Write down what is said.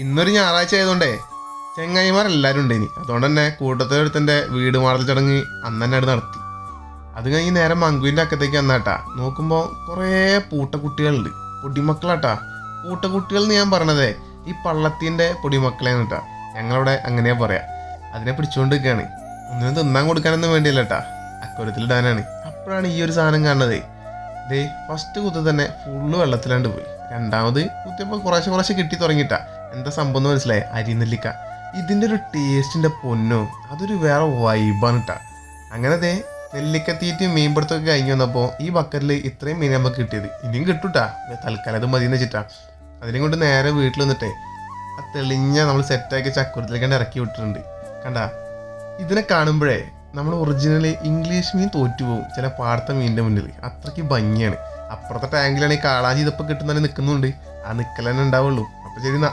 ഇന്നൊരു ഞായറാഴ്ച ആയതുകൊണ്ടേ ചെങ്ങായിമാരെല്ലാവരും ഉണ്ട് ഇനി. അതുകൊണ്ട് തന്നെ കൂട്ടത്തിലൊരുത്തൻ്റെ വീട് മാറൽ ചടങ്ങ് അന്ന് തന്നെ അവിടെ നടത്തി. അത് കഴിഞ്ഞ് നേരെ മങ്കുവിൻ്റെ അക്കത്തേക്ക് വന്നാട്ടാ. നോക്കുമ്പോൾ കുറേ പൂട്ടക്കുട്ടികളുണ്ട്, പൊടിമക്കളാട്ടാ. പൂട്ടക്കുട്ടികൾ എന്ന് ഞാൻ പറഞ്ഞതേ ഈ പള്ളത്തിൻ്റെ പൊടിമക്കളെയാണ് കേട്ടാ. ഞങ്ങളവിടെ അങ്ങനെയാ പറയാ. അതിനെ പിടിച്ചുകൊണ്ട് നിൽക്കുകയാണ്. ഒന്നിനും തിന്നാൻ കൊടുക്കാനൊന്നും വേണ്ടിയല്ല കേട്ടാ, അക്വരത്തിലിടാനാണ്. അപ്പോഴാണ് ഈ ഒരു സാധനം കാണുന്നതേ. ദേ ഫസ്റ്റ് കുത്ത് തന്നെ ഫുള്ള് വെള്ളത്തിലാണ്ട് പോയി. രണ്ടാമത് കുത്തിയപ്പോൾ കുറേശ്ശെ കിട്ടി തുടങ്ങിയിട്ടാ. എന്താ സംഭവം എന്ന് മനസ്സിലായി? അരിനെല്ലിക്ക. ഇതിൻ്റെ ഒരു ടേസ്റ്റിൻ്റെ പൊന്നോ, അതൊരു വേറെ വൈബാണ് കേട്ടാ. അങ്ങനെ ദേ നെല്ലിക്കത്തീറ്റ് മീൻപിടുത്തൊക്കെ കഴിഞ്ഞ് വന്നപ്പോൾ ഈ ബക്കറ്റിൽ ഇത്രയും മീൻ നമുക്ക് കിട്ടിയത്. ഇനിയും കിട്ടൂട്ടാ, തൽക്കാലം അത് മതിയെന്ന് വെച്ചിട്ടാ. അതിനെ കൊണ്ട് നേരെ വീട്ടിൽ വന്നിട്ടേ ആ തെളിഞ്ഞ നമ്മൾ സെറ്റാക്കി ചക്കുരത്തിലേക്കാണ്ട് ഇറക്കി വിട്ടിട്ടുണ്ട്. കണ്ടാ, ഇതിനെ കാണുമ്പോഴേ നമ്മൾ ഒറിജിനലി ഇംഗ്ലീഷ് മീൻ തോറ്റുപോകും ചില പാടത്തെ മീനിൻ്റെ മുന്നിൽ. അത്രയ്ക്ക് ഭംഗിയാണ്. അപ്പുറത്തെ ടാങ്കിലാണെങ്കിൽ കാളാഞ്ചി ഇതൊപ്പം കിട്ടുന്നതിന് നിൽക്കുന്നുണ്ട്. ആ നിൽക്കൽ തന്നെ ഉണ്ടാവുള്ളൂ. അപ്പോൾ ശരി എന്നാ.